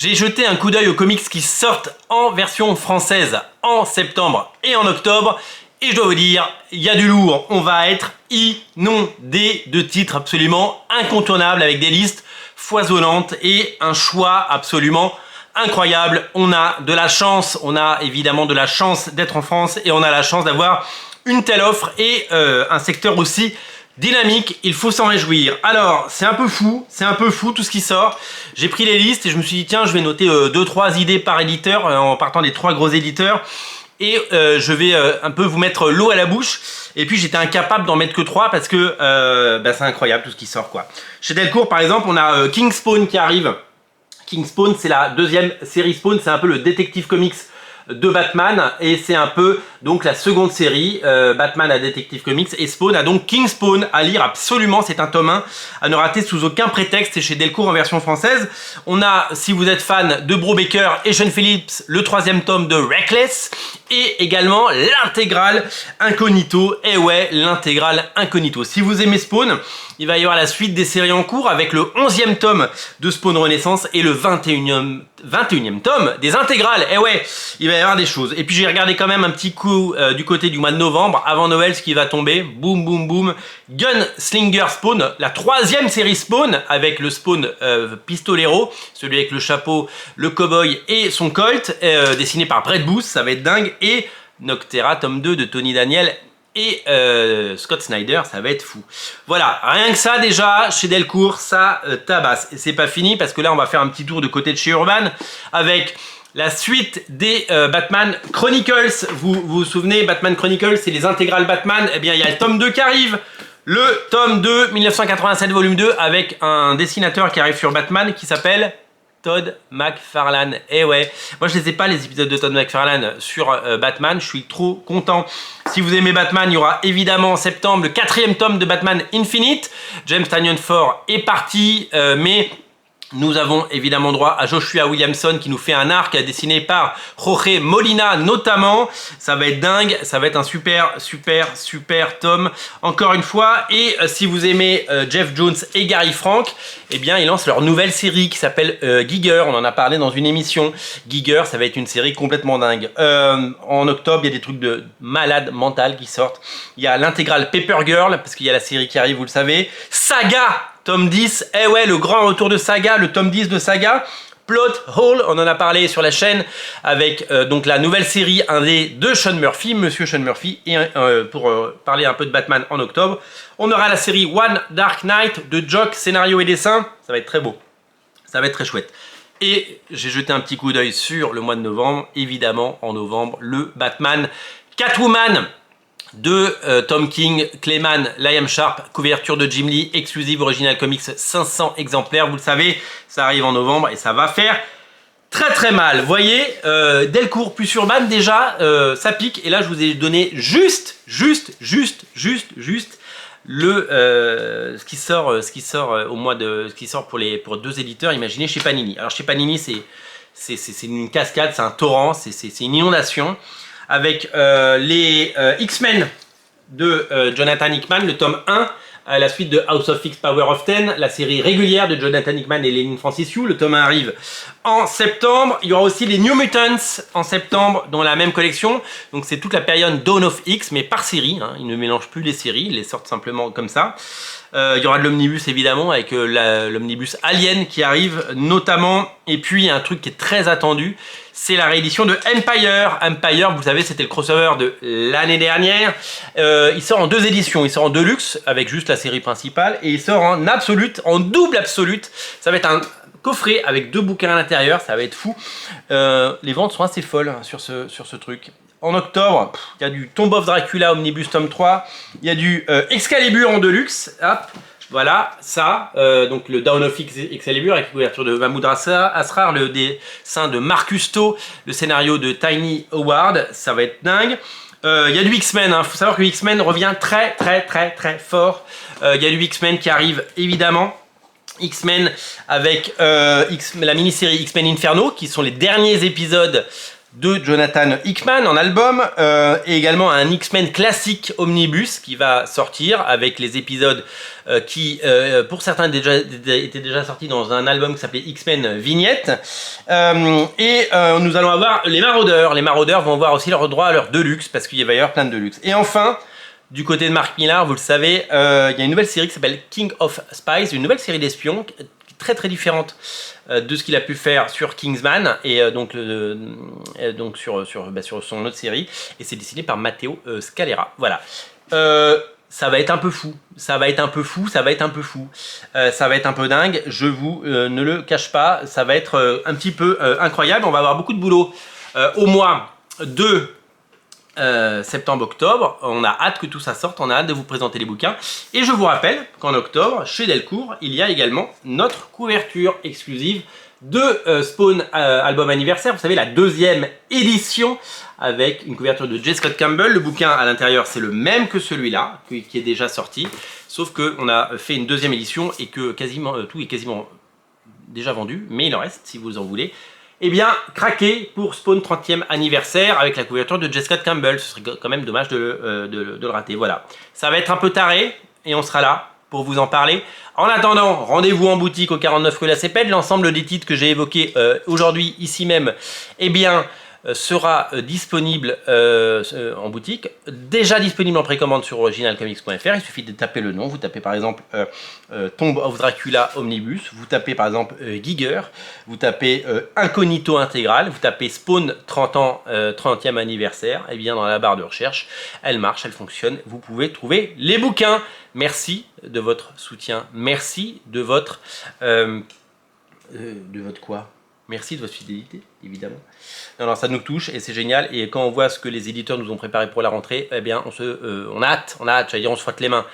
J'ai jeté un coup d'œil aux comics qui sortent en version française en septembre et en octobre. Et je dois vous dire, il y a du lourd. On va être inondé de titres absolument incontournables avec des listes foisonnantes et un choix absolument incroyable. On a de la chance, on a évidemment de la chance d'être en France et on a la chance d'avoir une telle offre et un secteur aussi dynamique, il faut s'en réjouir. Alors, c'est un peu fou tout ce qui sort. J'ai pris les listes et je me suis dit, tiens, je vais noter 2-3 idées par éditeur en partant des 3 gros éditeurs. Et je vais un peu vous mettre l'eau à la bouche. Et puis, j'étais incapable d'en mettre que 3 parce que c'est incroyable tout ce qui sort, quoi. Chez Delcourt, par exemple, on a King Spawn qui arrive. King Spawn, c'est la deuxième série Spawn. C'est un peu le détective comics de Batman et c'est un peu donc la seconde série Batman à Detective Comics et Spawn a donc King Spawn à lire absolument, c'est un tome 1 à ne rater sous aucun prétexte, c'est chez Delcourt en version française. On a, si vous êtes fan de Bro Baker et Sean Phillips, le 3e tome de Reckless et également l'intégrale Incognito, et ouais, l'intégrale Incognito. Si vous aimez Spawn, il va y avoir la suite des séries en cours avec le 11e tome de Spawn Renaissance et le 21e tome des intégrales. Et ouais, il va y avoir des choses. Et puis j'ai regardé quand même un petit coup du côté du mois de novembre, avant Noël, ce qui va tomber. Boum, boum, boum. Gunslinger Spawn, la 3e série Spawn, avec le Spawn Pistolero, celui avec le chapeau, le cowboy et son colt, dessiné par Brett Booth, ça va être dingue. Et Noctera, tome 2 de Tony Daniel et Scott Snyder, ça va être fou. Voilà, rien que ça déjà, chez Delcourt, ça tabasse. Et c'est pas fini, parce que là, on va faire un petit tour de côté de chez Urban, avec la suite des Batman Chronicles. Vous vous souvenez, Batman Chronicles, c'est les intégrales Batman. Eh bien, il y a le tome 2 qui arrive. Le tome 2, 1987, volume 2, avec un dessinateur qui arrive sur Batman, qui s'appelle Todd McFarlane. Et ouais, moi je les ai pas les épisodes de Todd McFarlane sur Batman, je suis trop content. Si vous aimez Batman, il y aura évidemment en septembre le 4e tome de Batman Infinite. James Tynion IV est parti, mais nous avons évidemment droit à Joshua Williamson qui nous fait un arc dessiné par Jorge Molina notamment. Ça va être dingue, ça va être un super tome encore une fois. Et si vous aimez Jeff Jones et Gary Frank, eh bien ils lancent leur nouvelle série qui s'appelle Giger. On en a parlé dans une émission. Giger, ça va être une série complètement dingue. En octobre, il y a des trucs de malade mental qui sortent. Il y a l'intégrale Paper Girl, parce qu'il y a la série qui arrive, vous le savez. Saga tome 10, eh ouais, le grand retour de Saga, le tome 10 de Saga. Plot Hole, on en a parlé sur la chaîne avec donc la nouvelle série indé de Sean Murphy, Monsieur Sean Murphy, et pour parler un peu de Batman en octobre. On aura la série One Dark Knight de Jock, scénario et dessin, ça va être très beau, ça va être très chouette. Et j'ai jeté un petit coup d'œil sur le mois de novembre, évidemment en novembre, le Batman Catwoman de Tom King, Clayman, Liam Sharp, couverture de Jim Lee, exclusive Original Comics, 500 exemplaires, vous le savez, ça arrive en novembre et ça va faire très mal. Vous voyez, Delcourt plus Urban déjà, ça pique. Et là, je vous ai donné juste le ce qui sort au mois de ce qui sort pour 2 éditeurs. Imaginez chez Panini. Alors chez Panini, c'est une cascade, c'est un torrent, c'est une inondation. Avec les X-Men de Jonathan Hickman, le tome 1, à la suite de House of X Power of 10, la série régulière de Jonathan Hickman et Leinil Francis Yu. Le tome 1 arrive en septembre. Il y aura aussi les New Mutants en septembre dans la même collection. Donc c'est toute la période Dawn of X, mais par série. Hein. Ils ne mélangent plus les séries, ils les sortent simplement comme ça. Il y aura de l'omnibus évidemment avec l'omnibus Alien qui arrive notamment. Et puis un truc qui est très attendu, c'est la réédition de Empire. Empire, vous savez, c'était le crossover de l'année dernière. Il sort en 2 éditions. Il sort en Deluxe avec juste la série principale et il sort en Absolute, en double Absolute. Ça va être un coffret avec 2 bouquins à l'intérieur. Ça va être fou. Les ventes sont assez folles sur ce truc. En octobre, il y a du Tomb of Dracula Omnibus tome 3, il y a du Excalibur en Deluxe, hop, voilà, ça, donc le Dawn of X Excalibur avec la couverture de Mahmoud Asrar, le dessin de Mark Custo, le scénario de Tiny Howard, ça va être dingue. Il y a du X-Men, faut savoir que X-Men revient très fort, il y a du X-Men qui arrive évidemment. X-Men avec la mini-série X-Men Inferno, qui sont les derniers épisodes de Jonathan Hickman en album, et également un X-Men classique omnibus qui va sortir avec les épisodes qui, pour certains, étaient déjà sortis dans un album qui s'appelait X-Men Vignette. Nous allons avoir les Maraudeurs. Les Maraudeurs vont avoir aussi leur droit à leur Deluxe, parce qu'il va y avoir plein de Deluxe. Et enfin, du côté de Mark Millar, vous le savez, il y a une nouvelle série qui s'appelle King of Spies, une nouvelle série d'espions très très différente de ce qu'il a pu faire sur Kingsman et donc sur son autre série, et c'est dessiné par Matteo Scalera. Voilà. Ça va être un peu fou, ça va être un peu fou, ça va être un peu fou, ça va être un peu dingue, je vous ne le cache pas, ça va être un petit peu incroyable. On va avoir beaucoup de boulot au mois de septembre-octobre. On a hâte que tout ça sorte, on a hâte de vous présenter les bouquins. Et je vous rappelle qu'en octobre, chez Delcourt, il y a également notre couverture exclusive de Spawn album anniversaire. Vous savez, la 2e édition avec une couverture de J. Scott Campbell. Le bouquin à l'intérieur, c'est le même que celui-là, qui est déjà sorti. Sauf qu'on a fait une 2e édition et que quasiment tout est quasiment déjà vendu. Mais il en reste, si vous en voulez. Eh bien, craquez pour Spawn 30e anniversaire avec la couverture de J. Scott Campbell. Ce serait quand même dommage de le rater. Voilà. Ça va être un peu taré et on sera là pour vous en parler. En attendant, rendez-vous en boutique au 49 rue La Cépède. L'ensemble des titres que j'ai évoqués aujourd'hui, ici même, eh bien, sera disponible en boutique, déjà disponible en précommande sur originalcomics.fr. Il suffit de taper le nom. Vous tapez par exemple Tomb of Dracula Omnibus, vous tapez par exemple Giger, vous tapez Incognito Intégral, vous tapez Spawn 30 ans, 30e anniversaire, et bien dans la barre de recherche, elle marche, elle fonctionne, vous pouvez trouver les bouquins. Merci de votre soutien, merci de votre quoi? Merci de votre fidélité, évidemment. Non, ça nous touche et c'est génial. Et quand on voit ce que les éditeurs nous ont préparé pour la rentrée, eh bien, on a hâte, j'allais dire, on se frotte les mains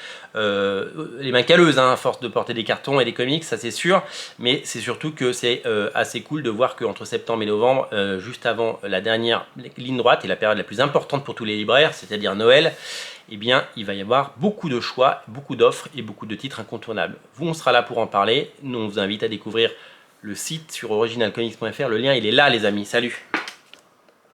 calleuses, hein, à force de porter des cartons et des comics, ça c'est sûr. Mais c'est surtout que c'est assez cool de voir qu'entre septembre et novembre, juste avant la dernière ligne droite et la période la plus importante pour tous les libraires, c'est-à-dire Noël, eh bien, il va y avoir beaucoup de choix, beaucoup d'offres et beaucoup de titres incontournables. Vous, on sera là pour en parler. Nous, on vous invite à découvrir le site sur originalcomics.fr. Le lien, il est là, les amis. Salut!